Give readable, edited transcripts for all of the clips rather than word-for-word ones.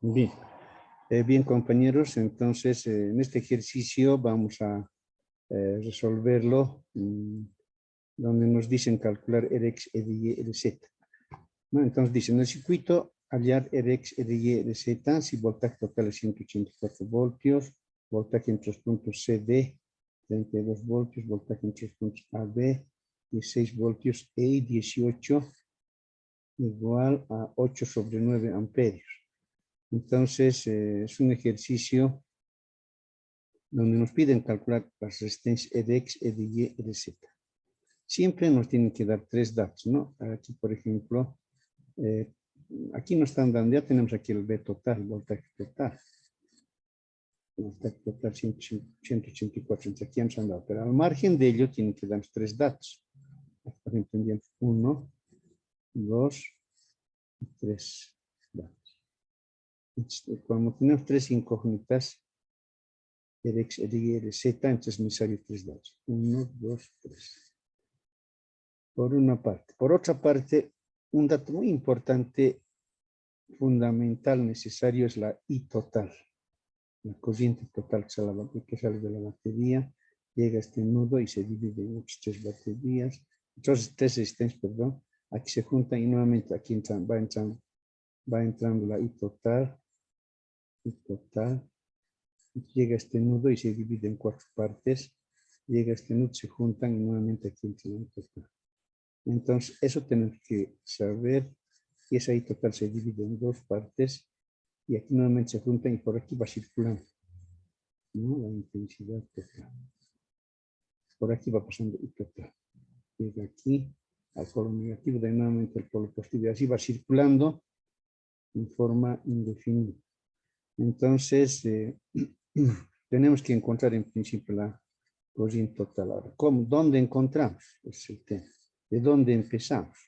Bien. Bien, compañeros, entonces en este ejercicio vamos a resolverlo donde nos dicen calcular Rx, Ry, Rz. ¿No? Entonces dicen, en el circuito hallar Rx, Ry, Rz, si voltaje total es 184 voltios, voltaje entre los puntos CD, 32 voltios, voltaje entre los puntos AB, 16 voltios, E 18 igual a 8 sobre 9 amperios. Entonces, es un ejercicio donde nos piden calcular las resistencias Rx, Ry, Rz. Siempre nos tienen que dar tres datos, ¿no? Aquí, por ejemplo, aquí nos están dando, ya tenemos aquí el V total, el voltaje total. Voltaje total 184, entonces aquí nos han dado, pero al margen de ello tienen que darnos tres datos. Por ejemplo, tendríamos 1, 2 y 3 datos. Entonces, cuando tenemos tres incógnitas, Rx, Ry, Rz, entonces es necesario tres datos. 1, 2, 3. Por una parte. Por otra parte, un dato muy importante, fundamental, necesario, es la I total. La corriente total que sale de la batería, llega a este nudo y se divide en otras tres baterías, entonces tres resistencias, perdón, aquí se juntan y nuevamente aquí va entrando la I total, llega a este nudo y se divide en cuatro partes, llega a este nudo, se juntan y nuevamente aquí entra la I total. Entonces, eso tenemos que saber, y esa I total se divide en dos partes, y aquí nuevamente se juntan y por aquí va circulando, ¿no? La intensidad total. Por aquí va pasando I total. Llega aquí al polo negativo, de nuevamente al polo positivo, y así va circulando en forma indefinida. Entonces, tenemos que encontrar en principio la corriente total. Ahora, ¿cómo? ¿Dónde encontramos? Es el tema. ¿De dónde empezamos?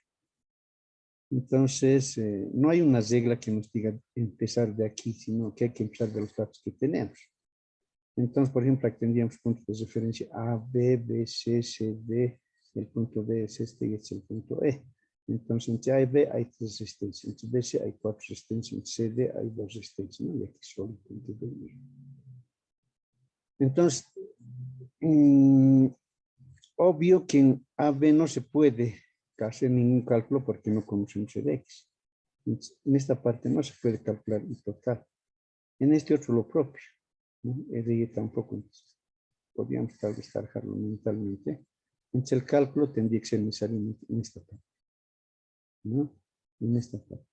Entonces, no hay una regla que nos diga empezar de aquí, sino que hay que empezar de los datos que tenemos. Entonces, por ejemplo, aquí tendríamos puntos de referencia A, B, B, C, C, D. El punto B es este y este es el punto E. Entonces, entre A y B hay tres resistencias. Entre B, C hay cuatro resistencias. Entre C, D hay dos resistencias, ¿no? Y aquí solo el punto B. Entonces, obvio que en A, B no se puede hacer ningún cálculo porque no conocemos el X. En esta parte no se puede calcular el total. En este otro lo propio, ¿no? RY tampoco. Podríamos tal vez trabajarlo mentalmente. Entonces el cálculo tendría que ser necesario en esta parte, ¿no? En esta parte.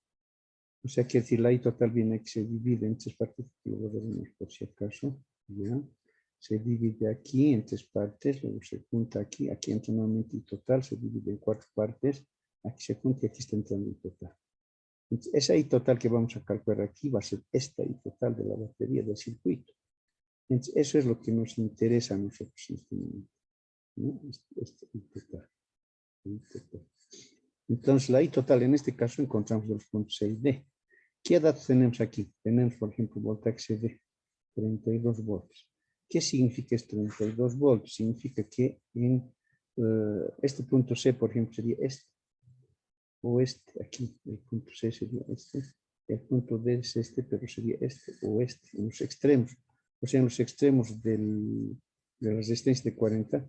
O sea que si la I total viene que se divide en tres partes, lo volveremos por si acaso, ¿ya? Se divide aquí en tres partes, luego se junta aquí, aquí entra nuevamente I total, se divide en cuatro partes, aquí se junta y aquí está entrando I total. Entonces, esa I total que vamos a calcular aquí va a ser esta I total de la batería del circuito. Entonces, eso es lo que nos interesa a nosotros en este momento, ¿no? Este I total. Entonces, la I total en este caso encontramos los puntos C y D. ¿Qué datos tenemos aquí? Tenemos, por ejemplo, voltaje CD, 32 voltios. ¿Qué significa este 32 voltios? Significa que en este punto C, por ejemplo, sería este. O este, aquí, el punto C sería este. El punto D es este, pero sería este o este, en los extremos. O sea, en los extremos de la resistencia de 40,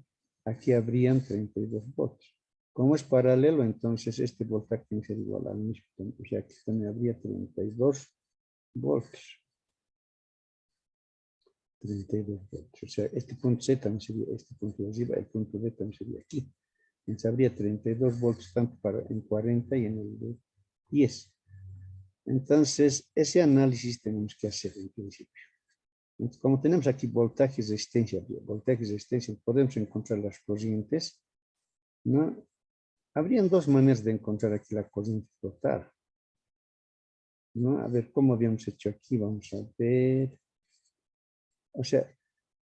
aquí habrían 32 voltios. Como es paralelo, entonces este voltaje tiene que ser igual al mismo. O sea, aquí también habría 32 voltios. 32 voltios. O sea, este punto C también sería este punto de arriba, el punto D también sería aquí. Entonces habría 32 voltios tanto en 40 y en el de 10. Entonces, ese análisis tenemos que hacer en principio. Entonces, como tenemos aquí voltaje y resistencia, podemos encontrar las corrientes, ¿no? Habrían dos maneras de encontrar aquí la corriente total, ¿no? A ver, ¿cómo habíamos hecho aquí? Vamos a ver. O sea,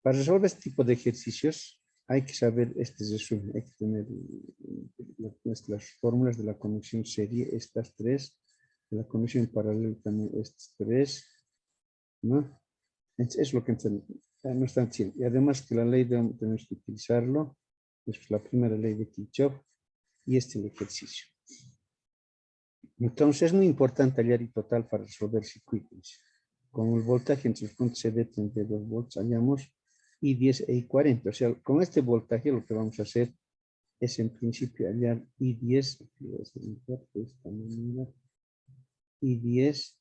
para resolver este tipo de ejercicios hay que saber este resumen, hay que tener las fórmulas de la conexión serie, estas tres, de la conexión paralela también estas tres, ¿no? Entonces, es lo que no están diciendo. Y además que la ley tenemos que utilizarlo, es la primera ley de Kirchhoff y este es el ejercicio. Entonces es muy importante hallar I total para resolver circuitos. con el voltaje entre los puntos CD 32 volts, hallamos I10 e I40. O sea, con este voltaje lo que vamos a hacer es en principio hallar I10, de esta manera, I10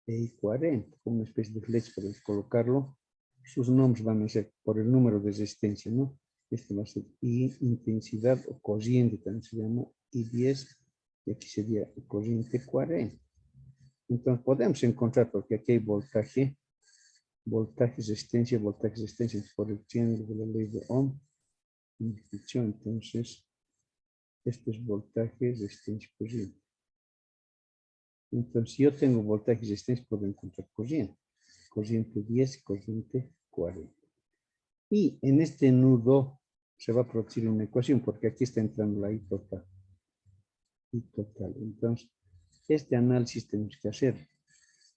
e I40, con una especie de flecha para colocarlo. Sus nombres van a ser por el número de resistencia, ¿no? Este va a ser I intensidad o corriente, también se llama I10, y aquí sería corriente 40. Entonces podemos encontrar, porque aquí hay voltaje, resistencia, por el triángulo de la ley de Ohm. Entonces, este es voltaje, resistencia, corriente. Entonces, si yo tengo voltaje y resistencia, puedo encontrar corriente. Corriente 10, corriente 40. Y en este nudo se va a producir una ecuación, porque aquí está entrando la I total. Entonces, este análisis tenemos que hacer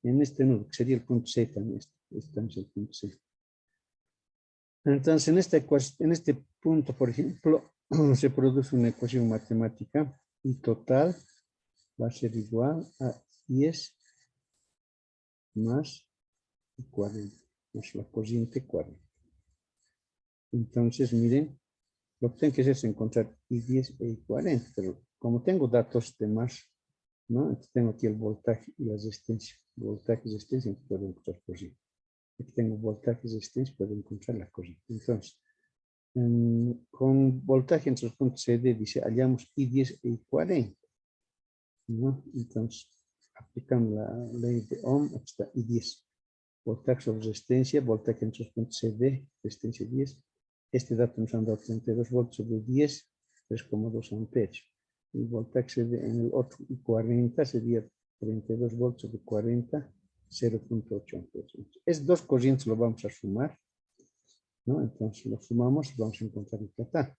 en este nudo, que sería el punto C también. Este es el punto C. Entonces, en este punto, por ejemplo, se produce una ecuación matemática y total va a ser igual a 10 más 40, más la corriente 40. Entonces, miren, lo que tengo que hacer es encontrar I10 e I40, pero como tengo datos de más, ¿no? Entonces tengo aquí el voltaje y la resistencia. Voltaje y resistencia, puedo encontrar corriente. Aquí tengo voltaje y resistencia, puedo encontrar la corriente. Entonces, con voltaje entre los puntos CD, dice, hallamos I10 e I40, ¿no? Entonces, aplicando la ley de Ohm, aquí está I10. Voltaje sobre resistencia, voltaje entre los puntos CD, resistencia 10. Este dato nos han dado 32 volts sobre 10, 3,2 amperios. El voltaje CD en el otro 40 sería 32 volts sobre 40, 0,8 amperios. Es dos corrientes, lo vamos a sumar, ¿no? Entonces lo sumamos y vamos a encontrar el total.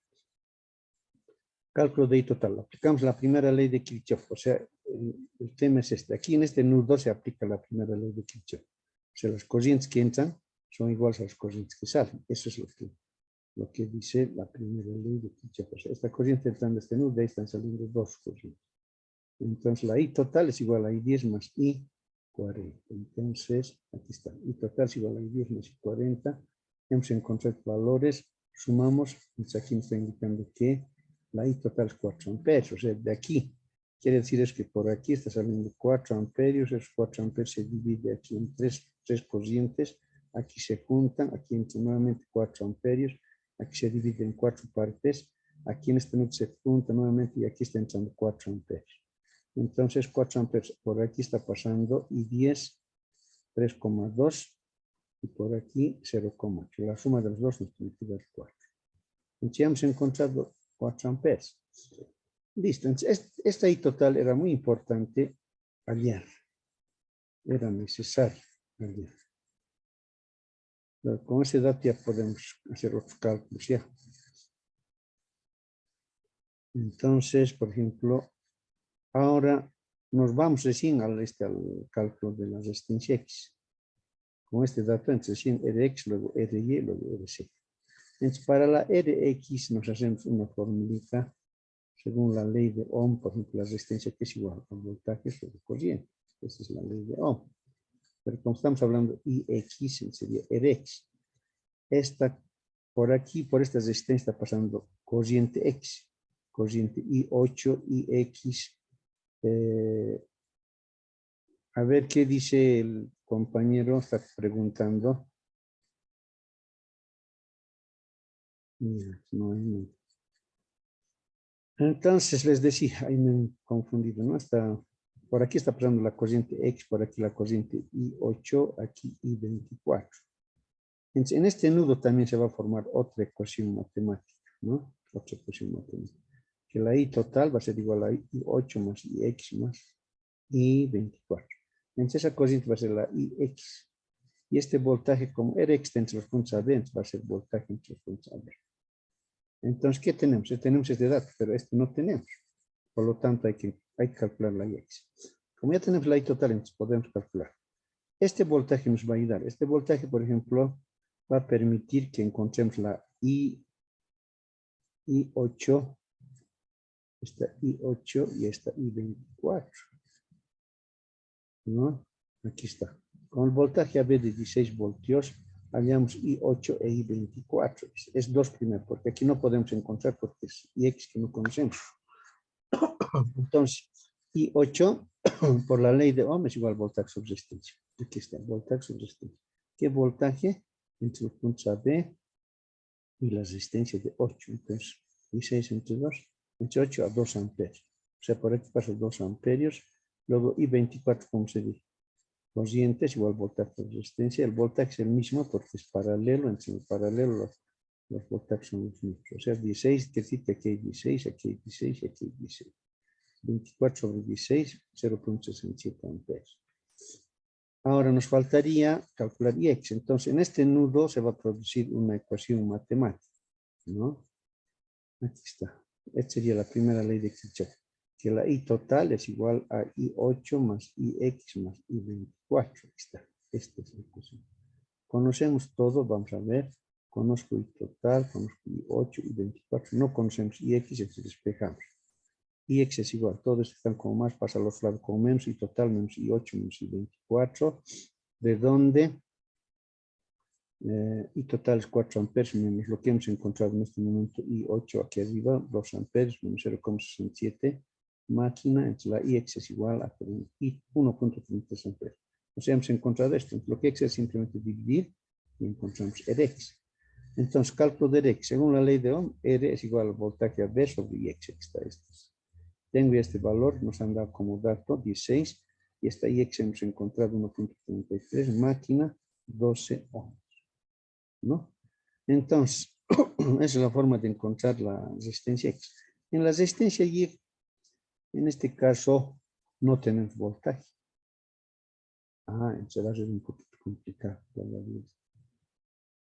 Cálculo de I total. Aplicamos la primera ley de Kirchhoff. O sea, el tema es este. Aquí en este nudo se aplica la primera ley de Kirchhoff. O sea, las corrientes que entran son iguales a las corrientes que salen. Eso es lo que dice la primera ley de Kirchhoff. O sea, esta corriente entrando a este nudo, de ahí están saliendo dos corrientes. Entonces la I total es igual a I10 más I40. Entonces, aquí está. I total es igual a I10 más I40. Hemos encontrado valores, sumamos. Entonces aquí me está indicando que la I total es 4 amperios. O sea, de aquí, quiere decir es que por aquí está saliendo 4 amperios. Esos 4 amperios se divide aquí en tres corrientes. Aquí se juntan, aquí entran nuevamente 4 amperios. Aquí se divide en 4 partes. Aquí en este nudo se junta nuevamente y aquí está entrando 4 amperios. Entonces 4 amperios por aquí está pasando y 10, 3,2 y por aquí 0,8. La suma de los dos nos tiene que dar 4. Entonces ya hemos encontrado 4 amperios. Listo. Entonces esta I total era muy importante hallar. Era necesario hallar. Pero con ese dato ya podemos hacer otros cálculos ya. Entonces, por ejemplo, ahora nos vamos recién al cálculo de la resistencia X. Con este dato, entre recién Rx, luego Ry, luego Rc. Entonces, para la Rx nos hacemos una formulita según la ley de Ohm, por ejemplo, la resistencia que es igual al voltaje sobre corriente. Esa es la ley de Ohm. Pero como estamos hablando Ix, sería Rx. Esta, por aquí, por esta resistencia está pasando corriente X, corriente I8, Ix. A ver qué dice el compañero, está preguntando. No. Entonces les decía, ahí me he confundido, ¿no? Por aquí está pasando la corriente X, por aquí la corriente I8, aquí I24. Entonces, en este nudo también se va a formar otra ecuación matemática, ¿no? Otra ecuación matemática. Que la I total va a ser igual a I8 más IX más I24. Entonces esa corriente va a ser la IX. Y este voltaje, como Rx entre los puntos AB, va a ser voltaje entre los puntos AB. Entonces, ¿qué tenemos? Tenemos este dato, pero este no tenemos. Por lo tanto, hay que calcular la Ix. Como ya tenemos la I total, entonces podemos calcular. Este voltaje nos va a ayudar. Este voltaje, por ejemplo, va a permitir que encontremos la I8, esta I8 y esta I24. ¿No? Aquí está. Con el voltaje AB de 16 voltios, hallamos I8 e I24. Es 2 primero, porque aquí no podemos encontrar porque es IX que no conocemos. Entonces, I8 por la ley de Ohm es igual a voltaje sobre resistencia. Aquí está, voltaje sobre resistencia. ¿Qué voltaje? Entre los puntos AB y la resistencia de 8. Entonces, I6 entre 2, entre 8 a 2 amperios. O sea, por aquí pasa 2 amperios. Luego I24, ¿cómo se dice? Corriente es igual voltaje sobre resistencia. El voltaje es el mismo porque es paralelo. Entre el paralelo los voltajes son los mismos. O sea, 16, que decir que aquí hay 16, aquí hay 16 y aquí hay 16. 24 sobre 16, 0.67 amperes. Ahora nos faltaría calcular IX. Entonces, en este nudo se va a producir una ecuación matemática, ¿no? Aquí está. Esta sería la primera ley de Kirchhoff, que la I total es igual a I8 más IX más I24. Aquí está. Esta es la ecuación. Conocemos todo, vamos a ver. Conozco I total, conozco I8, I24. No conocemos IX, entonces despejamos. IX es igual, todos están como más, pasa a los lados como menos, y total menos I8 menos I24, de donde I total es 4 amperes menos lo que hemos encontrado en este momento, I8 aquí arriba, 2 amperes menos 0,67, máquina, entre la IX es igual a 1.33 amperes. O sea, hemos encontrado esto, entonces lo que hay que hacer es simplemente dividir y encontramos RX. Entonces, cálculo de RX, según la ley de Ohm, R es igual al voltaje AB sobre IX, aquí está esto. Tengo este valor, nos han dado como dato 16 y esta IX hemos encontrado 1.33, máquina 12 ohms, ¿no? Entonces, esa es la forma de encontrar la resistencia X. En la resistencia Y, en este caso, no tenemos voltaje. Entonces va a ser un poquito complicado.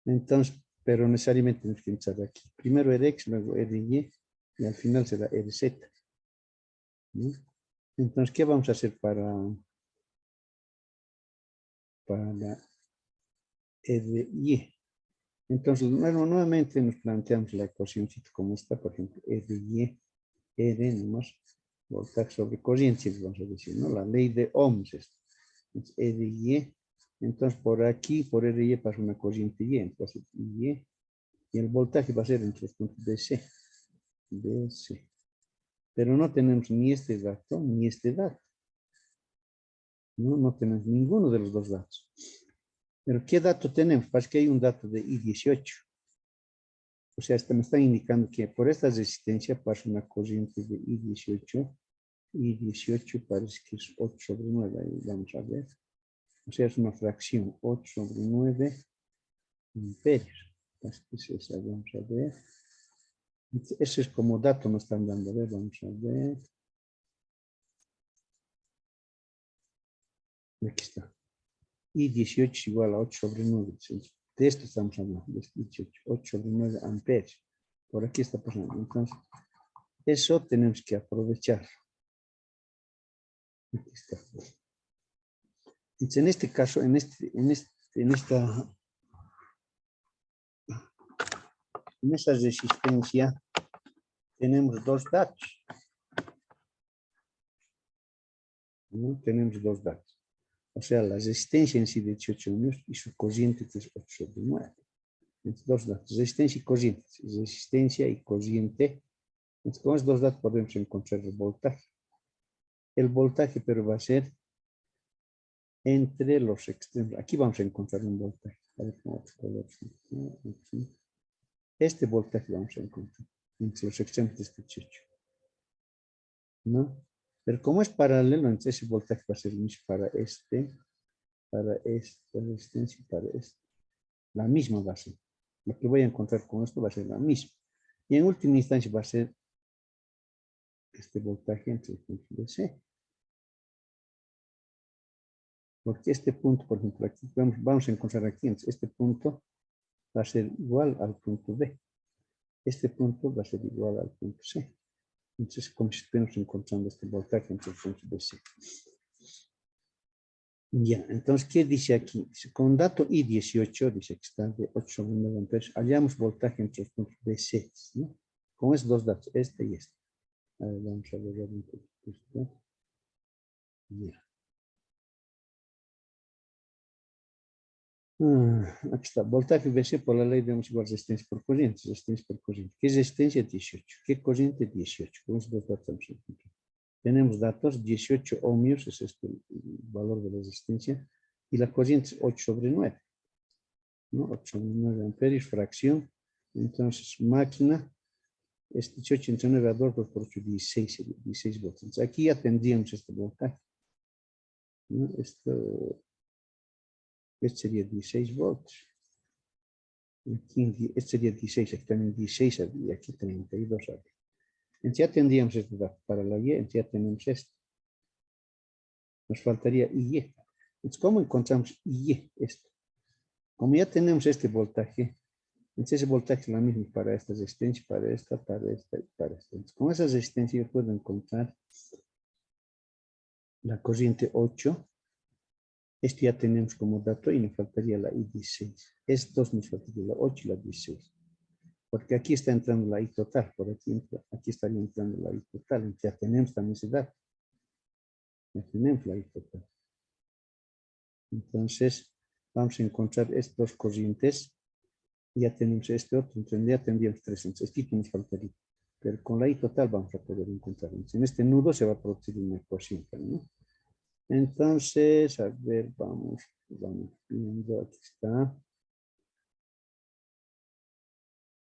Entonces, pero necesariamente tenemos que entrar aquí. Primero Rx, luego RY y al final será RZ. ¿No? Entonces, ¿qué vamos a hacer para la RY? Entonces, nuevamente nos planteamos la ecuación como está, por ejemplo, RY, R nomás, voltaje sobre corriente, vamos a decir, ¿no? La ley de Ohms es RY. Entonces, por aquí, por RY pasa una corriente Y, entonces Y, y el voltaje va a ser entre los puntos DC. DC. Pero no tenemos ni este dato, ni este dato. No tenemos ninguno de los dos datos. Pero ¿qué dato tenemos? Pues que hay un dato de I18. O sea, me está indicando que por esta resistencia pasa una corriente de I18. I18 parece que es 8 sobre 9. Ahí vamos a ver. O sea, es una fracción. 8 sobre 9 amperios. Así que es esa, vamos a ver. Ese es como dato nos están dando. A ver, vamos a ver. Aquí está. I18 es igual a 8 sobre 9. De esto estamos hablando. De 18. 8 sobre 9 amperios. Por aquí está pasando. Entonces, eso tenemos que aprovechar. Aquí está. Entonces, en este caso, en esta resistencia, tenemos dos datos. ¿No? Tenemos dos datos. O sea, la resistencia en sí de 18 ohms y su corriente que es 8 sobre 9. Entonces, dos datos, resistencia y corriente. Resistencia y corriente. Entonces, con estos dos datos podemos encontrar el voltaje. El voltaje, pero va a ser entre los extremos. Aquí vamos a encontrar un voltaje. A ver cómo aquí. Este voltaje vamos a encontrar entre los extremos de este 18. ¿No? Pero como es paralelo, entonces ese voltaje va a ser el mismo para esta resistencia y para este. La misma va a ser. Lo que voy a encontrar con esto va a ser la misma. Y en última instancia va a ser este voltaje entre el punto de C. Porque este punto, por ejemplo, aquí vamos a encontrar aquí, este punto va a ser igual al punto B. Este punto va a ser igual al punto C. Entonces, como si estuviéramos encontrando este voltaje entre el punto de C. Ya, entonces, ¿qué dice aquí? Con dato I18, dice que está de 8 sobre 9 amperes, hallamos voltaje entre los puntos B y C, ¿no? Con esos dos datos, este y este. A ver, vamos a ver un poquito esto. Ya. Aquí está, voltaje BC por la ley de Ohms igual resistencia por corriente, resistencia por corriente. ¿Qué es resistencia? 18. ¿Qué corriente? 18. Con estos datos tenemos datos, 18 ohmios, es este el valor de la resistencia, y la corriente es 8 sobre 9, ¿no? 8 sobre 9 amperios, fracción. Entonces, máquina, es 18 entre 9 a 2, 2 por 8, 16, 16 voltios. Entonces, aquí ya tendríamos este voltaje, ¿no? Este sería 16 volts. Aquí, este sería 16, aquí también 16 y aquí 32. Entonces ya tendríamos este dato para la Y, entonces ya tenemos esto. Nos faltaría Y. Entonces, ¿cómo encontramos Y? Esto. Como ya tenemos este voltaje, entonces ese voltaje es la misma para esta resistencia, para esta y para esta. Entonces, con esa resistencia yo puedo encontrar la corriente 8. Esto ya tenemos como dato y nos faltaría la I16. Estos nos faltaría la 8 y la 16. Porque aquí está entrando la I total, por aquí estaría entrando la I total. Entonces ya tenemos también ese dato. Ya tenemos la I total. Entonces, vamos a encontrar estas dos corrientes. Ya tenemos este otro, entonces ya tendríamos 3. Entonces, aquí nos faltaría. Pero con la I total vamos a poder encontrar. Entonces, en este nudo se va a producir una ecuación, ¿no? Entonces, a ver, vamos viendo, aquí está.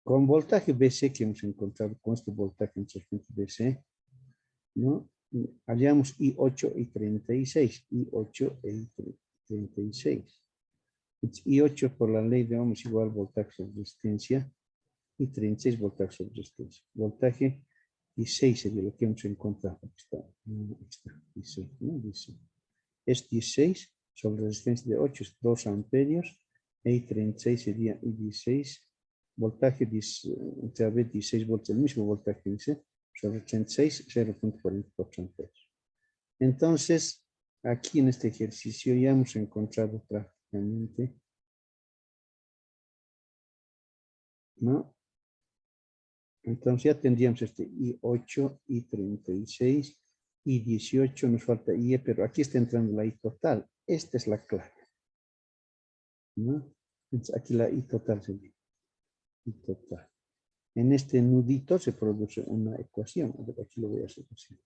Con voltaje BC que hemos encontrado, con este voltaje en circuito BC, ¿no? Hallamos I8 y 36, I8 y 36. I8 por la ley de Ohm es igual voltaje sobre resistencia y 36 voltaje sobre resistencia. Voltaje 16 sería lo que hemos encontrado. Aquí está, 16, ¿no? 16. Es 16 sobre resistencia de 8, es 2 amperios, y 36 sería I16, voltaje, otra vez 16 volts, el mismo voltaje dice, sobre 36, 0.44 amperios. Entonces, aquí en este ejercicio ya hemos encontrado prácticamente, ¿no? Entonces ya tendríamos este I8, I36, I18, nos falta IE, pero aquí está entrando la I total. Esta es la clave, ¿no? Entonces aquí la I total sería I total. En este nudito se produce una ecuación. A ver, aquí lo voy a hacer así.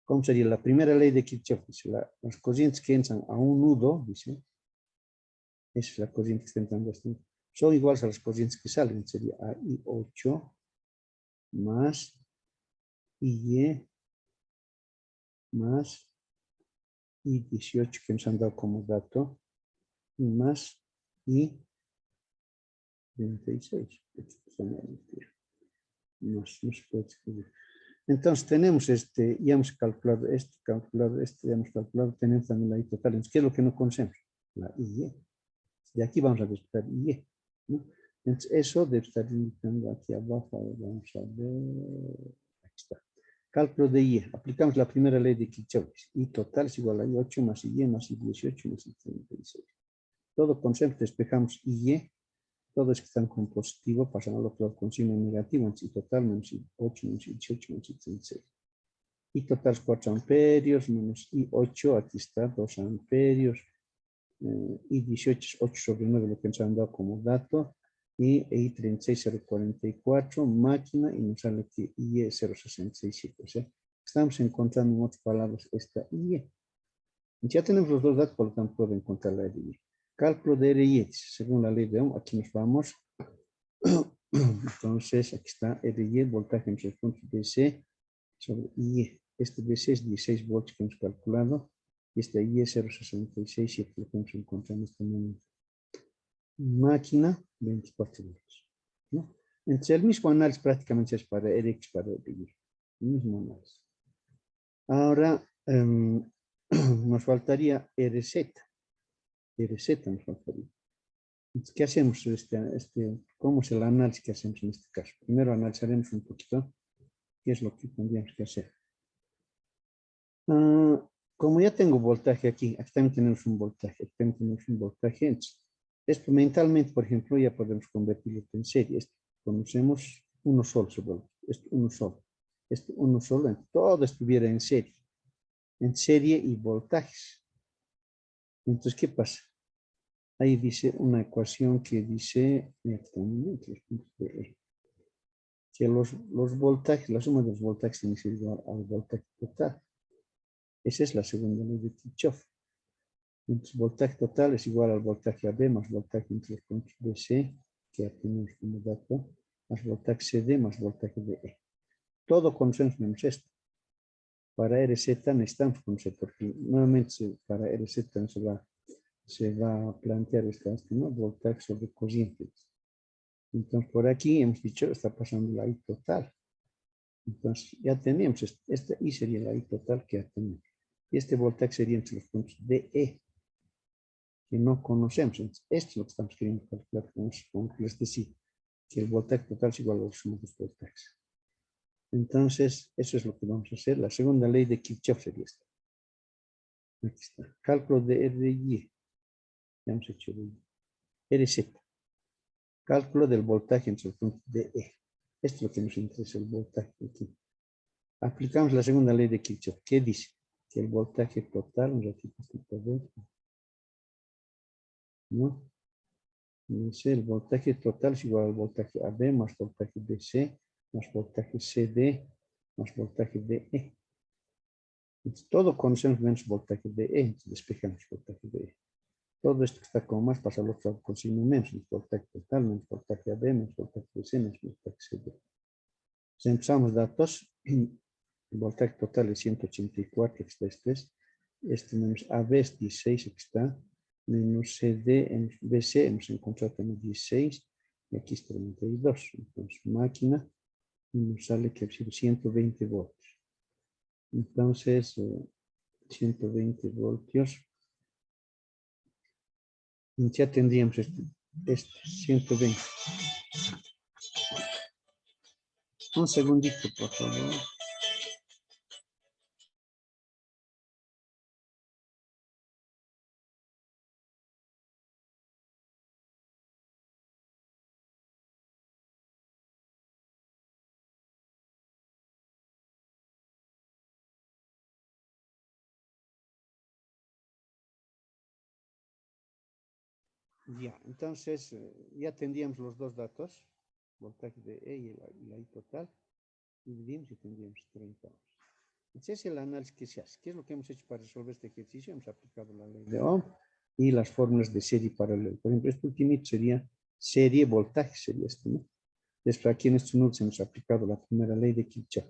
¿Cómo sería? La primera ley de Kirchhoff dice, las corrientes que entran a un nudo, dice, esa es la corriente que está entrando a este nudo, son iguales a las corrientes que salen. Sería AI8 más IE más I18 que nos han dado como dato y más I26. No se puede escribir. Entonces tenemos ya hemos calculado ya hemos calculado, tenemos también la I total. Entonces, ¿qué es lo que no conocemos? La IE. De aquí vamos a buscar IE, ¿no? Entonces, eso debe estar indicando aquí abajo. Vamos a ver. Aquí está. Cálculo de IE. Aplicamos la primera ley de Kirchhoff. I total es igual a I8 más IE más I18 más I36. Todo concepto despejamos IE. Todos que están con positivo pasan al otro lado con signo negativo. Entonces, I total menos I8 menos I18 menos I36. I total es 4 amperios menos I8. Aquí está 2 amperios. I18 es 8 sobre 9, lo que nos han dado como dato, y I36 0.44, máquina, y nos sale aquí IE 0.67. O sea, estamos encontrando en otras palabras esta IE. Ya tenemos los dos datos, por lo tanto puedo encontrar la RIE. Cálculo de RIE, según la ley de Ohm, aquí nos vamos. Entonces, aquí está RIE, voltaje en los puntos DC sobre IE. Este DC es 16 volts que hemos calculado. Y este IE 0.66 y lo que hemos encontrado en este momento. Máquina, 24 volts, ¿no? Entonces, el mismo análisis prácticamente es para RX, para RY. El mismo análisis. Ahora, nos faltaría RZ. RZ nos faltaría. Entonces, ¿qué hacemos? ¿Cómo es el análisis que hacemos en este caso? Primero analizaremos un poquito qué es lo que tendríamos que hacer. Como ya tengo voltaje aquí también tenemos un voltaje, entonces, esto mentalmente, por ejemplo, ya podemos convertirlo en serie. Esto conocemos uno solo sobre esto uno solo. Esto uno solo, todo estuviera en serie y voltajes. Entonces, ¿qué pasa? ahí dice una ecuación que dice que los voltajes, la suma de los voltajes tiene que ser igual al voltaje total. Esa es la segunda ley de Kirchhoff. Entonces, voltaje total es igual al voltaje AB más voltaje entre los puntos BC, que ya tenemos como dato, más voltaje CD más voltaje DE. Todo consenso menos esto. Para RZ necesitamos conocer, porque nuevamente para RZ se va a plantear esto, ¿no? Voltaje sobre corrientes. Entonces, por aquí hemos dicho, está pasando la I total. Entonces, ya tenemos, esta I sería la I total que ya tenemos. Y este voltaje sería entre los puntos DE, que no conocemos. Entonces, esto es lo que estamos queriendo calcular con les decía, que el voltaje total es igual a la suma de los voltajes. Entonces, eso es lo que vamos a hacer. La segunda ley de Kirchhoff sería esta. Aquí está. Cálculo de RY. Ya hemos hecho RZ. Cálculo del voltaje entre el punto DE. Esto es lo que nos interesa, el voltaje aquí. Aplicamos la segunda ley de Kirchhoff. ¿Qué dice? Que el voltaje total, un ratito, ¿no? Dice el voltaje total es igual al voltaje AB más voltaje BC más voltaje CD más voltaje DE. Entonces, todo conocemos menos voltaje DE. Entonces despejamos voltaje DE. Todo esto que está como más pasa al otro lado con signo menos. Voltaje total menos voltaje AB menos voltaje BC menos voltaje CD. Si empezamos datos, el voltaje total es 184, que está este menos AB es 16, que está, menos CD, en BC hemos encontrado también 16, y aquí es 32. Entonces, máquina, nos sale que es 120 voltios. Entonces, 120 voltios. Ya tendríamos este 120. Un segundito, por favor. Ya, entonces ya tendríamos los dos datos, voltaje de E y la I total, dividimos y tendríamos 30 ohms. Ese es el análisis que se hace. ¿Qué es lo que hemos hecho para resolver este ejercicio? Hemos aplicado la ley de Ohm y las fórmulas de serie y paralelo. Por ejemplo, este ultimito sería serie voltaje, sería este, ¿no? Después aquí en estos nudos hemos aplicado la primera ley de Kirchhoff.